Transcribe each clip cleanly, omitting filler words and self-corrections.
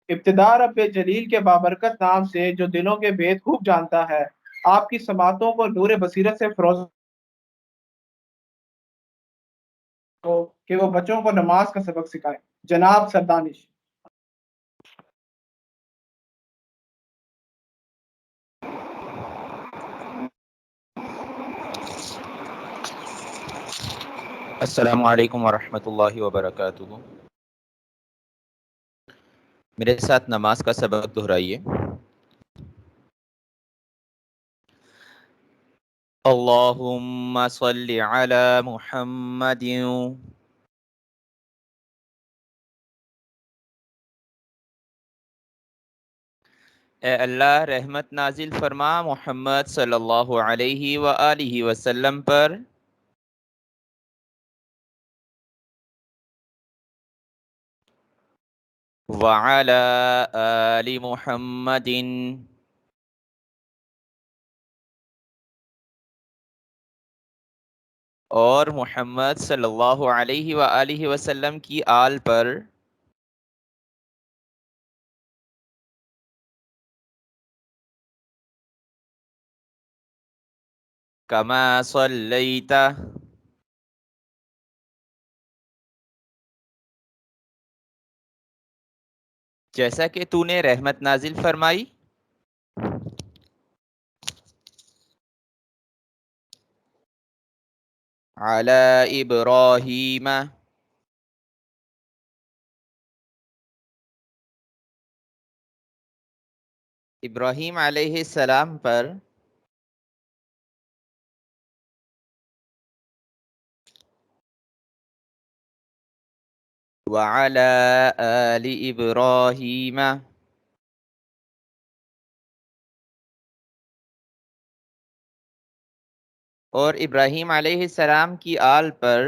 ابتدا رب جلیل کے بابرکت نام سے جو دلوں کے بھید خوب جانتا ہے، آپ کی سماعتوں کو نور بصیرت سے فروز ہو کہ وہ بچوں کو نماز کا سبق سکھائیں۔ جناب سردانش۔ السلام علیکم ورحمۃ اللہ وبرکاتہ۔ میرے ساتھ نماز کا سبق دہرائیے۔ اللہم صلی علی محمد۔ اے اللہ رحمت نازل فرما محمد صلی اللہ علیہ وآلہ وسلم پر۔ وعلی آل محمد۔ اور محمد صلی اللہ علیہ وآلہ وسلم کی آل پر۔ کما صلیت۔ جیسا کہ تو نے رحمت نازل فرمائی۔ علی ابراہیم۔ ابراہیم علیہ السلام پر۔ وعلی آل ابراہیم۔ اور ابراہیم علیہ السلام کی آل پر۔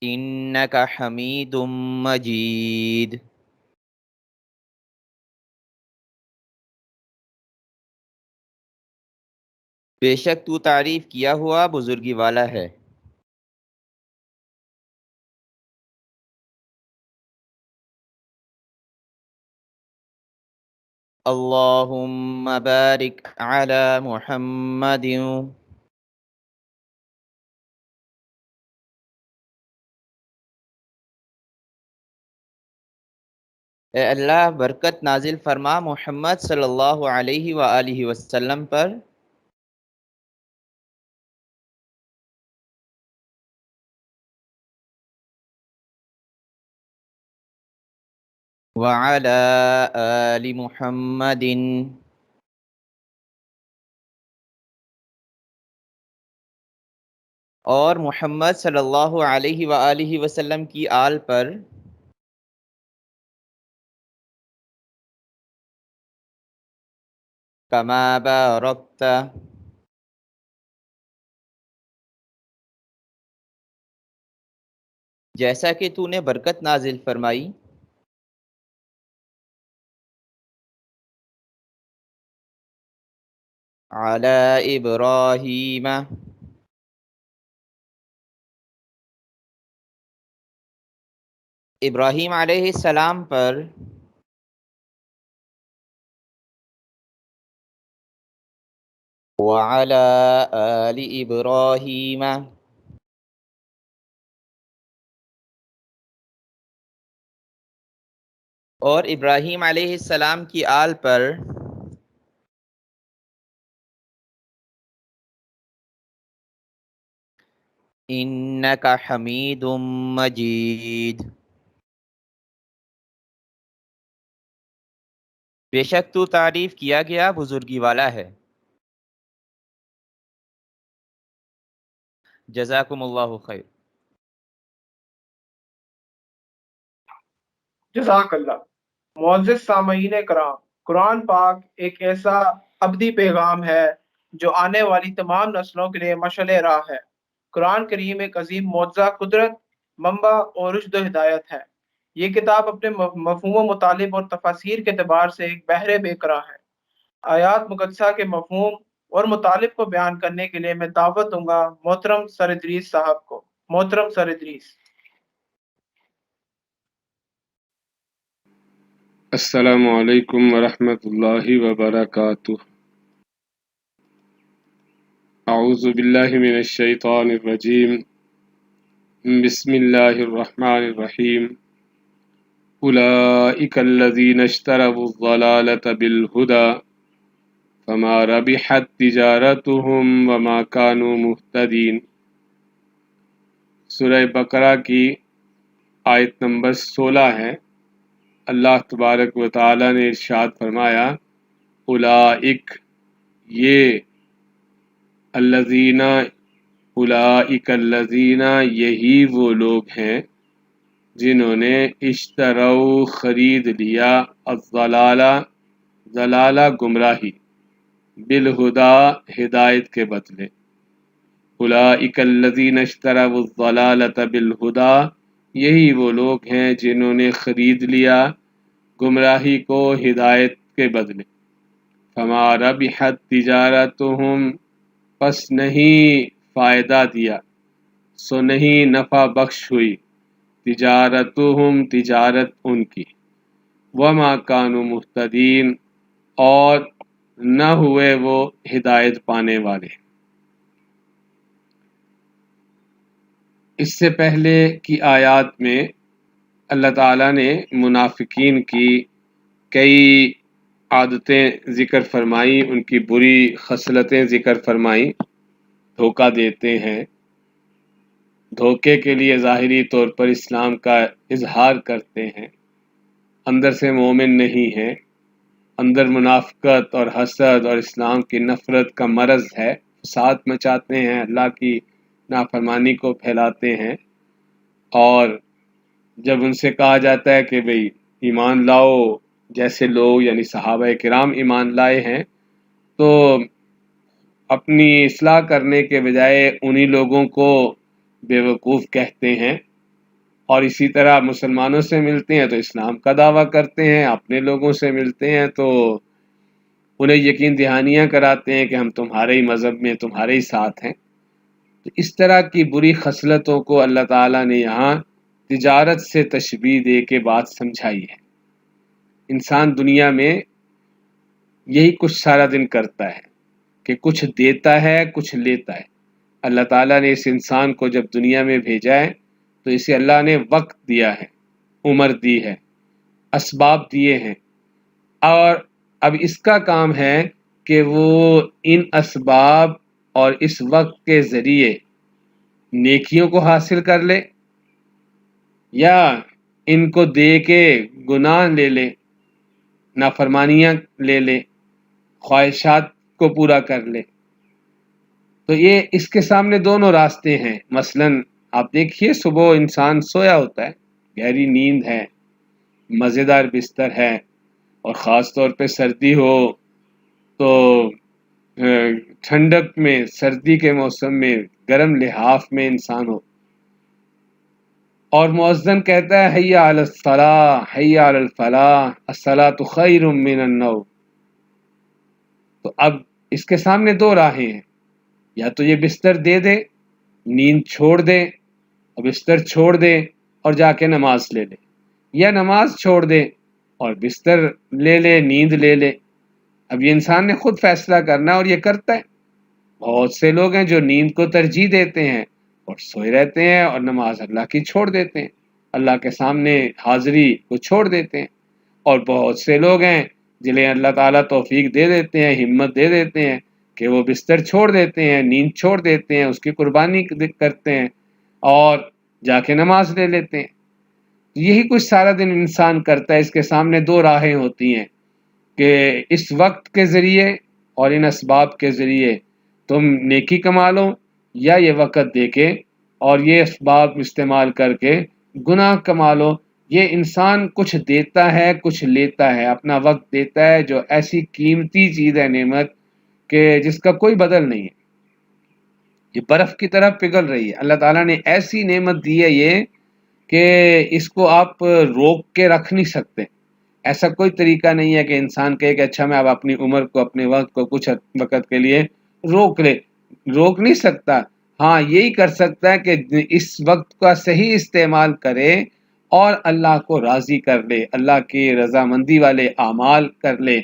انک حمید مجید۔ بے شک تو تعریف کیا ہوا بزرگی والا ہے۔ اللہم بارک علی محمد۔ اے اللہ برکت نازل فرما محمد صلی اللہ علیہ وآلہ وسلم پر۔ وعلی آل محمد۔ اور محمد صلی اللہ علیہ وآلہ وسلم کی آل پر۔ کما بارکت۔ جیسا کہ تو نے برکت نازل فرمائی۔ علی ابراہیم۔ ابراہیم علیہ السلام پر۔ وعلی آل ابراہیم۔ اور ابراہیم علیہ السلام کی آل پر۔ انک حمید مجید۔ بے شک تو تعریف کیا گیا بزرگی والا ہے۔ جزاکم اللہ خیر۔ جزاک اللہ۔ معزز سامعین کرام، قرآن پاک ایک ایسا ابدی پیغام ہے جو آنے والی تمام نسلوں کے لیے مشعل راہ ہے۔ قرآن کریم ایک عظیم معجزہ، قدرت، منبع اور رشد و ہدایت ہے۔ یہ کتاب اپنے مفہوم و مطالب اور تفاسیر کے اعتبار سے ایک بحر بے قرار ہے۔ آیات مقدسہ کے مفہوم اور مطالب کو بیان کرنے کے لیے میں دعوت دوں گا محترم سر ادریس صاحب کو۔ محترم سر ادریس۔ السلام علیکم ورحمۃ اللہ وبرکاتہ۔ اعوذ باللہ من الشیطان الرجیم، بسم اللہ الرحمن الرحیم۔ اولئک الذین اشتروا الضلالة بالهدى فما ربحت تجارتهم وما كانوا مهتدین۔ سورہ بقرہ کی آیت نمبر 16 ہے۔ اللہ تبارک و تعالی نے ارشاد فرمایا، اولئک، یہ، الذین، اولئک الذین، یہی وہ لوگ ہیں جنہوں نے اشتروا، خرید لیا، الضلالہ، ضلالہ گمراہی، بالہدی، ہدایت کے بدلے۔ اولئک الذین اشتروا الضلالۃ بالہدی، یہی وہ لوگ ہیں جنہوں نے خرید لیا گمراہی کو ہدایت کے بدلے۔ فما ربحت تجارتہم، پس نہیں فائدہ دیا، سو نہیں نفع بخش ہوئی، تجارتہم، تجارت ان کی، وما کانوا مہتدین، اور نہ ہوئے وہ ہدایت پانے والے۔ اس سے پہلے کی آیات میں اللہ تعالیٰ نے منافقین کی کئی عادتیں ذکر فرمائی، ان کی بری خصلتیں ذکر فرمائی۔ دھوکہ دیتے ہیں، دھوکے کے لیے ظاہری طور پر اسلام کا اظہار کرتے ہیں، اندر سے مومن نہیں ہیں، اندر منافقت اور حسد اور اسلام کی نفرت کا مرض ہے، فساد مچاتے ہیں، اللہ کی نافرمانی کو پھیلاتے ہیں۔ اور جب ان سے کہا جاتا ہے کہ بھئی ایمان لاؤ، جیسے لوگ یعنی صحابہ کرام ایمان لائے ہیں، تو اپنی اصلاح کرنے کے بجائے انہی لوگوں کو بیوقوف کہتے ہیں، اور اسی طرح مسلمانوں سے ملتے ہیں تو اسلام کا دعویٰ کرتے ہیں، اپنے لوگوں سے ملتے ہیں تو انہیں یقین دہانیاں کراتے ہیں کہ ہم تمہارے ہی مذہب میں، تمہارے ہی ساتھ ہیں۔ تو اس طرح کی بری خصلتوں کو اللہ تعالیٰ نے یہاں تجارت سے تشبیہ دے کے بات سمجھائی ہے۔ انسان دنیا میں یہی کچھ سارا دن کرتا ہے کہ کچھ دیتا ہے، کچھ لیتا ہے۔ اللہ تعالیٰ نے اس انسان کو جب دنیا میں بھیجا ہے تو اسے اللہ نے وقت دیا ہے، عمر دی ہے، اسباب دیے ہیں، اور اب اس کا کام ہے کہ وہ ان اسباب اور اس وقت کے ذریعے نیکیوں کو حاصل کر لے یا ان کو دے کے گناہ لے لے، نافرمانیاں لے لے، خواہشات کو پورا کر لے۔ تو یہ اس کے سامنے دونوں راستے ہیں۔ مثلاً آپ دیکھیے، صبح انسان سویا ہوتا ہے، گہری نیند ہے، مزیدار بستر ہے، اور خاص طور پہ سردی ہو تو ٹھنڈک میں، سردی کے موسم میں گرم لحاف میں انسان ہو، اور مؤذن کہتا ہے حی علی الصلاۃ، حی علی الفلاح، الصلاۃ خیر من النوم۔ تو اب اس کے سامنے دو راہیں ہیں، یا تو یہ بستر دے دے، نیند چھوڑ دے، اور بستر چھوڑ دے اور جا کے نماز لے لے، یا نماز چھوڑ دے اور بستر لے لے، نیند لے لے۔ اب یہ انسان نے خود فیصلہ کرنا ہے، اور یہ کرتا ہے۔ بہت سے لوگ ہیں جو نیند کو ترجیح دیتے ہیں اور سوئے رہتے ہیں، اور نماز اللہ کی چھوڑ دیتے ہیں، اللہ کے سامنے حاضری کو چھوڑ دیتے ہیں۔ اور بہت سے لوگ ہیں جنہیں اللہ تعالیٰ توفیق دے دیتے ہیں، ہمت دے دیتے ہیں کہ وہ بستر چھوڑ دیتے ہیں، نیند چھوڑ دیتے ہیں، اس کی قربانی کرتے ہیں اور جا کے نماز لے لیتے ہیں۔ یہی کچھ سارا دن انسان کرتا ہے۔ اس کے سامنے دو راہیں ہوتی ہیں کہ اس وقت کے ذریعے اور ان اسباب کے ذریعے تم نیکی کما لو، یا یہ وقت دے کے اور یہ اسباب استعمال کر کے گناہ کما لو۔ یہ انسان کچھ دیتا ہے، کچھ لیتا ہے، اپنا وقت دیتا ہے، جو ایسی قیمتی چیز ہے، نعمت، کہ جس کا کوئی بدل نہیں ہے۔ یہ برف کی طرح پگھل رہی ہے۔ اللہ تعالیٰ نے ایسی نعمت دی ہے یہ کہ اس کو آپ روک کے رکھ نہیں سکتے۔ ایسا کوئی طریقہ نہیں ہے کہ انسان کہے کہ اچھا میں اب اپنی عمر کو، اپنے وقت کو کچھ وقت کے لیے روک لے، روک نہیں سکتا، ہاں یہی کر سکتا ہے کہ اس وقت کا صحیح استعمال کرے اور اللہ کو راضی کر لے، اللہ کی رضامندی والے اعمال کر لے۔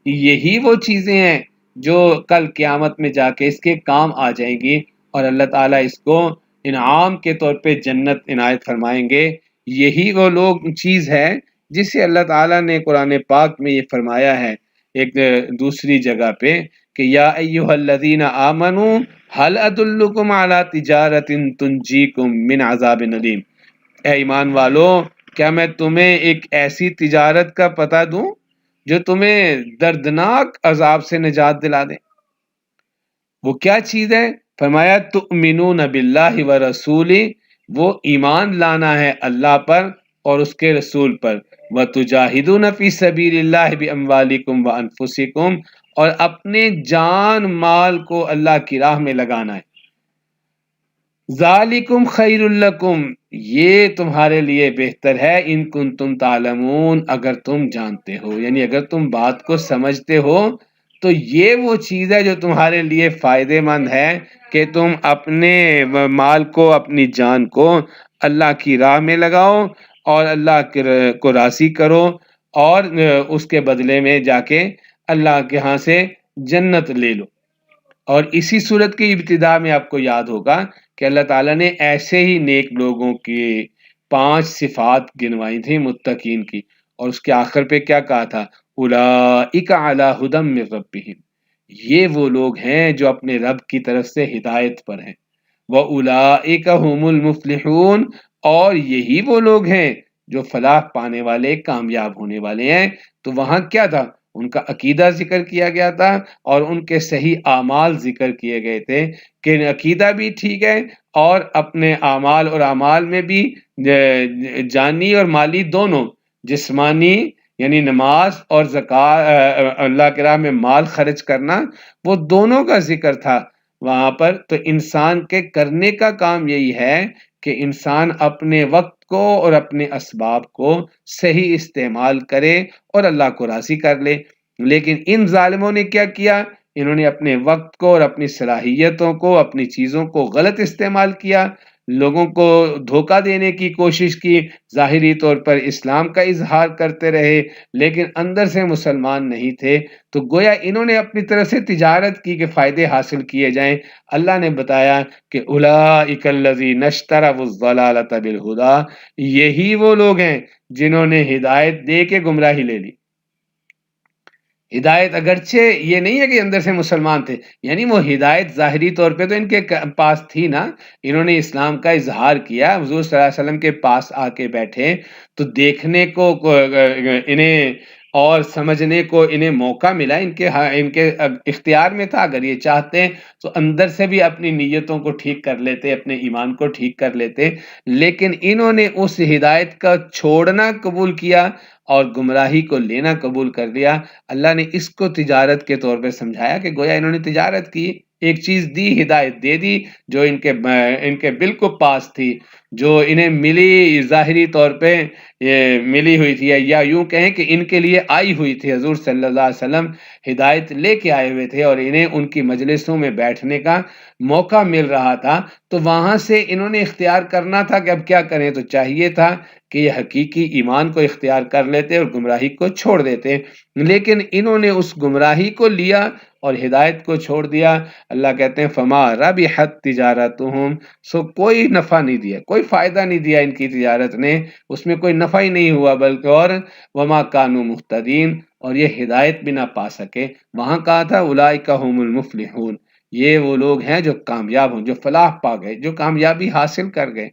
یہی وہ چیزیں ہیں جو کل قیامت میں جا کے اس کے کام آ جائیں گی، اور اللہ تعالیٰ اس کو انعام کے طور پہ جنت عنایت فرمائیں گے۔ یہی وہ لوگ چیز ہے جسے اللہ تعالیٰ نے قرآن پاک میں یہ فرمایا ہے ایک دوسری جگہ پہ کہ یا ایھا الذین آمنوا هل ادلکم علی تجارت تنجیکم من عذاب علیم، اے ایمان والو کیا میں تمہیں ایک ایسی تجارت کا پتہ دوں جو تمہیں دردناک عذاب سے نجات دلا دے؟ وہ کیا چیز ہے؟ فرمایا تؤمنون باللہ ورسولہ، وہ ایمان لانا ہے اللہ پر اور اس کے رسول پر، وتجاہدون فی سبیل اللہ باموالکم وانفسکم، اور اپنے جان مال کو اللہ کی راہ میں لگانا ہے۔ ذالکم خیر لکم، یہ تمہارے لیے بہتر ہے، ان کنتم تعلمون، اگر تم جانتے ہو، یعنی اگر تم بات کو سمجھتے ہو تو یہ وہ چیز ہے جو تمہارے لیے فائدہ مند ہے کہ تم اپنے مال کو، اپنی جان کو اللہ کی راہ میں لگاؤ اور اللہ کو راضی کرو، اور اس کے بدلے میں جا کے اللہ کے ہاں سے جنت لے لو۔ اور اسی صورت کی ابتدا میں آپ کو یاد ہوگا کہ اللہ تعالیٰ نے ایسے ہی نیک لوگوں کی 5 صفات گنوائی تھیں متقین کی، اور اس کے آخر پہ کیا کہا تھا؟ اولئک علی ھدی من ربہم، یہ وہ لوگ ہیں جو اپنے رب کی طرف سے ہدایت پر ہیں، واولئک ھم المفلحون، اور یہی وہ لوگ ہیں جو فلاح پانے والے، کامیاب ہونے والے ہیں۔ تو وہاں کیا تھا؟ ان کا عقیدہ ذکر کیا گیا تھا اور ان کے صحیح اعمال ذکر کیے گئے تھے کہ عقیدہ بھی ٹھیک ہے اور اپنے اعمال اور اعمال میں بھی جانی اور مالی دونوں، جسمانی یعنی نماز اور زکوٰۃ، اللہ کی راہ میں مال خرچ کرنا، وہ دونوں کا ذکر تھا وہاں پر۔ تو انسان کے کرنے کا کام یہی ہے کہ انسان اپنے وقت کو اور اپنے اسباب کو صحیح استعمال کرے اور اللہ کو راضی کر لے۔ لیکن ان ظالموں نے کیا کیا؟ انہوں نے اپنے وقت کو اور اپنی صلاحیتوں کو، اپنی چیزوں کو غلط استعمال کیا، لوگوں کو دھوکہ دینے کی کوشش کی، ظاہری طور پر اسلام کا اظہار کرتے رہے لیکن اندر سے مسلمان نہیں تھے۔ تو گویا انہوں نے اپنی طرف سے تجارت کی کہ فائدے حاصل کیے جائیں۔ اللہ نے بتایا کہ اولئک الذین اشتروا الضلالۃ بالہدی، یہی وہ لوگ ہیں جنہوں نے ہدایت دے کے گمراہی لے لی۔ ہدایت اگرچہ یہ نہیں ہے کہ اندر سے مسلمان تھے، یعنی وہ ہدایت ظاہری طور پہ تو ان کے پاس تھی نا، انہوں نے اسلام کا اظہار کیا، حضور صلی اللہ علیہ وسلم کے پاس آ کے بیٹھے تو دیکھنے کو انہیں اور سمجھنے کو انہیں موقع ملا، ان کے اختیار میں تھا، اگر یہ چاہتے تو اندر سے بھی اپنی نیتوں کو ٹھیک کر لیتے، اپنے ایمان کو ٹھیک کر لیتے، لیکن انہوں نے اس ہدایت کا چھوڑنا قبول کیا اور گمراہی کو لینا قبول کر لیا۔ اللہ نے اس کو تجارت کے طور پہ سمجھایا کہ گویا انہوں نے تجارت کی، ایک چیز دی، ہدایت دے دی جو ان کے بالکل پاس تھی، جو انہیں ملی ظاہری طور پہ ملی ہوئی تھی، یا یوں کہیں کہ ان کے لیے آئی ہوئی تھی۔ حضور صلی اللہ علیہ وسلم ہدایت لے کے آئے ہوئے تھے اور انہیں ان کی مجلسوں میں بیٹھنے کا موقع مل رہا تھا، تو وہاں سے انہوں نے اختیار کرنا تھا کہ اب کیا کریں۔ تو چاہیے تھا کہ یہ حقیقی ایمان کو اختیار کر لیتے اور گمراہی کو چھوڑ دیتے، لیکن انہوں نے اس گمراہی کو لیا اور ہدایت کو چھوڑ دیا۔ اللہ کہتے ہیں فما ربحت تجارتہم، سو کوئی نفع نہیں دیا، کوئی فائدہ نہیں دیا ان کی تجارت نے، اس میں کوئی نفع ہی نہیں ہوا، بلکہ اور وما کانوا مہتدین، اور یہ ہدایت بھی نہ پا سکے۔ وہاں کہا تھا اولئک ھم المفلحون، یہ وہ لوگ ہیں جو کامیاب ہوں، جو فلاح پا گئے، جو کامیابی حاصل کر گئے۔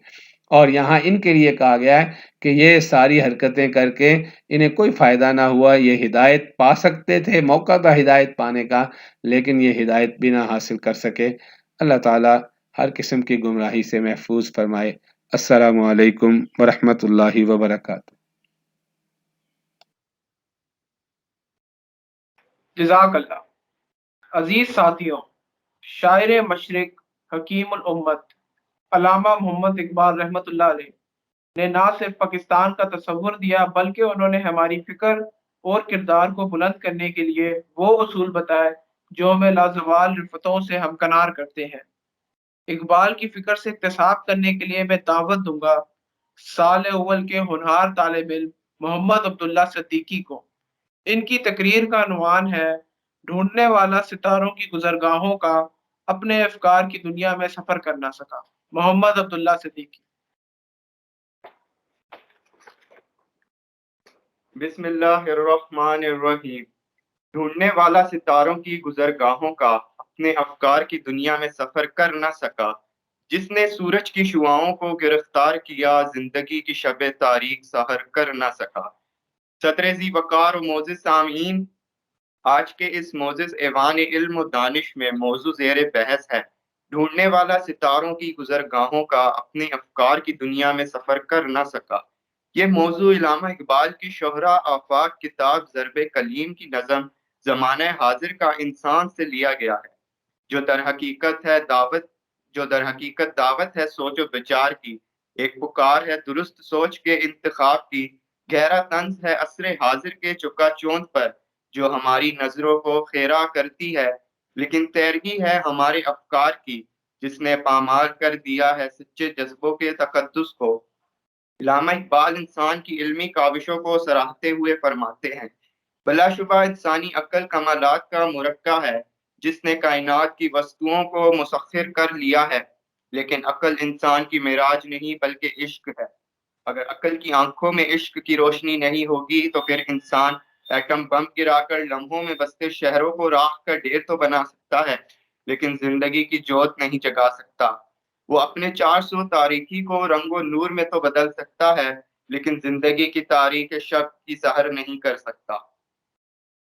اور یہاں ان کے لیے کہا گیا ہے کہ یہ ساری حرکتیں کر کے انہیں کوئی فائدہ نہ ہوا، یہ ہدایت پا سکتے تھے، موقع تھا ہدایت پانے کا، لیکن یہ ہدایت بھی نہ حاصل کر سکے۔ اللہ تعالیٰ ہر قسم کی گمراہی سے محفوظ فرمائے۔ السلام علیکم ورحمۃ اللہ وبرکاتہ۔ جزاک اللہ۔ عزیز ساتھیوں، شاعر مشرق، حکیم الامت، علامہ محمد اقبال رحمۃ اللہ علیہ نے نہ صرف پاکستان کا تصور دیا بلکہ انہوں نے ہماری فکر اور کردار کو بلند کرنے کے لیے وہ اصول بتائے جو ہمیں لازوال رفتوں سے ہمکنار کرتے ہیں۔ اقبال کی فکر سے اکتساب کرنے کے لیے میں دعوت دوں گا سال اول کے ہونہار طالب علم محمد عبداللہ صدیقی کو۔ ان کی تقریر کا عنوان ہے ڈھونڈنے والا ستاروں کی گزرگاہوں کا اپنے افکار کی دنیا میں سفر کر نہ سکا۔ محمد عبداللہ صدیقی۔ بسم اللہ الرحمن الرحیم۔ ڈھونڈنے والا ستاروں کی گزرگاہوں کا اپنے افکار کی دنیا میں سفر کر نہ سکا، جس نے سورج کی شعاؤں کو گرفتار کیا، زندگی کی شب تاریک سحر کر نہ سکا۔ صدر ذی وقار و معزز سامعین، آج کے اس معزز ایوان علم و دانش میں موضوع زیر بحث ہے ڈھونڈنے والا ستاروں کی گزرگاہوں کا اپنے افکار کی دنیا میں سفر کر نہ سکا۔ یہ موضوع علامہ اقبال کی شہرہ آفاق کتاب ضرب کلیم کی نظم زمانہ حاضر کا انسان سے لیا گیا ہے، جو در حقیقت دعوت ہے سوچ و بچار کی، ایک پکار ہے درست سوچ کے انتخاب کی، گہرا طنز ہے عصر حاضر کے چکا چوند پر، جو ہماری نظروں کو خیرہ کرتی ہے، لیکن تیرگی ہے ہمارے افکار کی، جس نے پامال کر دیا ہے سچے جذبوں کے تقدس کو۔ علامہ اقبال انسان کی علمی کاوشوں کو سراہتے ہوئے فرماتے ہیں، بلا شبہ انسانی عقل کمالات کا مرکہ ہے، جس نے کائنات کی وسطوں کو مسخر کر لیا ہے، لیکن عقل انسان کی معراج نہیں بلکہ عشق ہے۔ اگر عقل کی آنکھوں میں عشق کی روشنی نہیں ہوگی تو پھر انسان ایٹم بم گرا کر لمحوں میں بستے شہروں کو راکھ کا ڈھیر تو بنا سکتا ہے، لیکن زندگی کی جوت نہیں جگا سکتا۔ وہ اپنے 400 تاریکی کو رنگ و نور میں تو بدل سکتا ہے، لیکن زندگی کی تاریخ شب کی سحر نہیں کر سکتا۔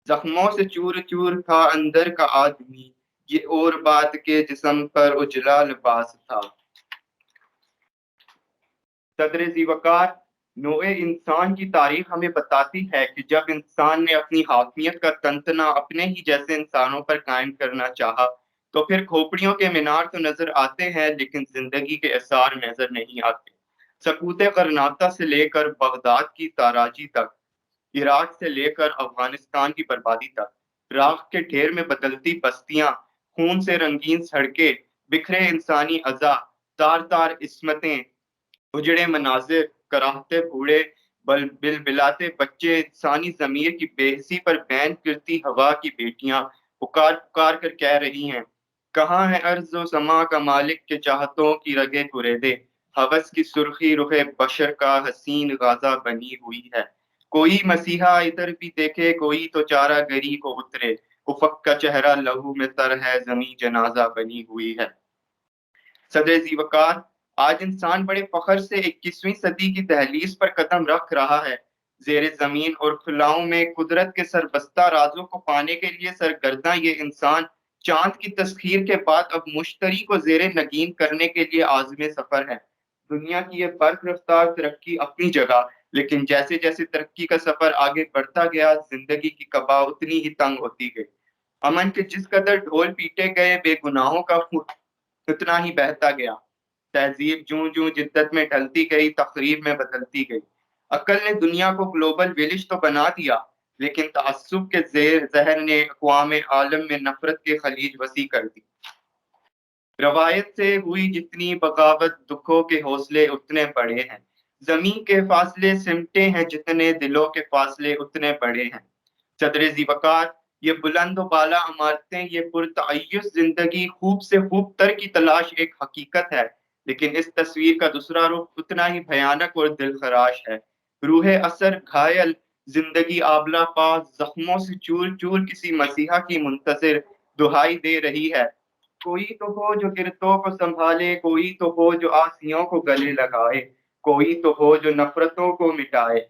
زخموں سے چور چور تھا اندر کا آدمی، یہ اور بات کے جسم پر اجلا لباس تھا۔ صدر ذی وقار، نوع انسان کی تاریخ ہمیں بتاتی ہے کہ جب انسان نے اپنی حاکمیت کا تنتنا اپنے ہی جیسے انسانوں پر قائم کرنا چاہا تو پھر کھوپڑیوں کے مینار تو نظر آتے ہیں لیکن زندگی کے اثار نظر نہیں آتے۔ سکوت غرناطہ سے لے کر بغداد کی تاراجی تک، عراق سے لے کر افغانستان کی بربادی تک، راکھ کے ڈھیر میں بدلتی بستیاں، خون سے رنگین سڑکیں، بکھرے انسانی اعضاء، تار تار عصمتیں، اجڑے مناظر، کراہتے بوڑھے، بل بلاتے بچے، انسانی ضمیر کی بے حسی پر بین کرتی ہوا کی بیٹیاں پکار پکار کر کہہ رہی ہیں، کہاں ہے ارض و سما کا مالک کے چاہتوں کی رگے کریدے، ہوس کی سرخی رخ بشر کا حسین غازہ بنی ہوئی ہے، کوئی مسیحا ادھر بھی دیکھے، کوئی تو چارہ گری کو اترے، افق کا چہرہ لہو میں تر ہے، زمین جنازہ بنی ہوئی ہے۔ صدر ذی وقار، آج انسان بڑے فخر سے 21ویں صدی کی دہلیز پر قدم رکھ رہا ہے۔ زیر زمین اور خلاؤں میں قدرت کے سربستہ رازوں کو پانے کے لیے سرگرداں یہ انسان چاند کی تسخیر کے بعد اب مشتری کو زیر نگین کرنے کے لیے عازم سفر ہے۔ دنیا کی یہ برق رفتار ترقی اپنی جگہ، لیکن جیسے جیسے ترقی کا سفر آگے بڑھتا گیا، زندگی کی قبا اتنی ہی تنگ ہوتی گئی۔ امن کے جس قدر ڈھول پیٹے گئے، بے گناہوں کا خون اتنا ہی بہتا گیا۔ تہذیب جوں جوں جدت میں ڈھلتی گئی، تقریب میں بدلتی گئی۔ عقل نے دنیا کو گلوبل ویلج تو بنا دیا، لیکن تعصب کے زہر نے اقوام عالم میں نفرت کے خلیج وسیع کر دی۔ روایت سے ہوئی جتنی بغاوت، دکھوں کے حوصلے اتنے بڑے ہیں، زمین کے فاصلے سمٹے ہیں جتنے، دلوں کے فاصلے اتنے بڑے ہیں۔ صدر ذی وقار، یہ بلند و بالا عمارتیں، یہ پرتعیش زندگی، خوب سے خوب تر کی تلاش ایک حقیقت ہے، لیکن اس تصویر کا دوسرا رخ اتنا ہی بھیانک اور دل خراش ہے۔ روح اثر گھائل، زندگی آبلہ پاس، زخموں سے چور چور کسی مسیحا کی منتظر دہائی دے رہی ہے، کوئی تو ہو جو گرتوں کو سنبھالے، کوئی تو ہو جو آسیوں کو گلے لگائے، کوئی تو ہو جو نفرتوں کو مٹائے۔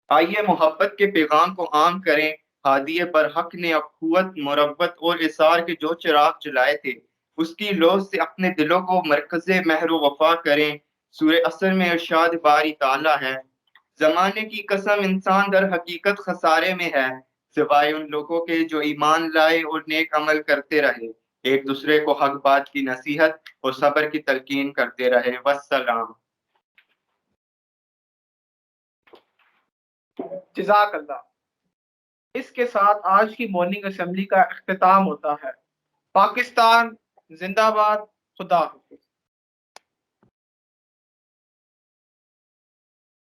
آئیے محبت کے پیغام کو عام کریں۔ ہادی برحق نے اخوت، مروت اور اثار کے جو چراغ جلائے تھے، اس کی لو سے اپنے دلوں کو مرکز مہر و وفا کریں۔ سورہ اثر میں ارشاد باری تعالیٰ ہے، زمانے کی قسم انسان در حقیقت خسارے میں ہے، سوائے ان لوگوں کے جو ایمان لائے اور نیک عمل کرتے رہے، ایک دوسرے کو حق بات کی نصیحت اور صبر کی تلقین کرتے رہے۔ والسلام۔ جزاک اللہ۔ اس کے ساتھ آج کی مارننگ اسمبلی کا اختتام ہوتا ہے۔ پاکستان زندہ باد، خدا حافظ۔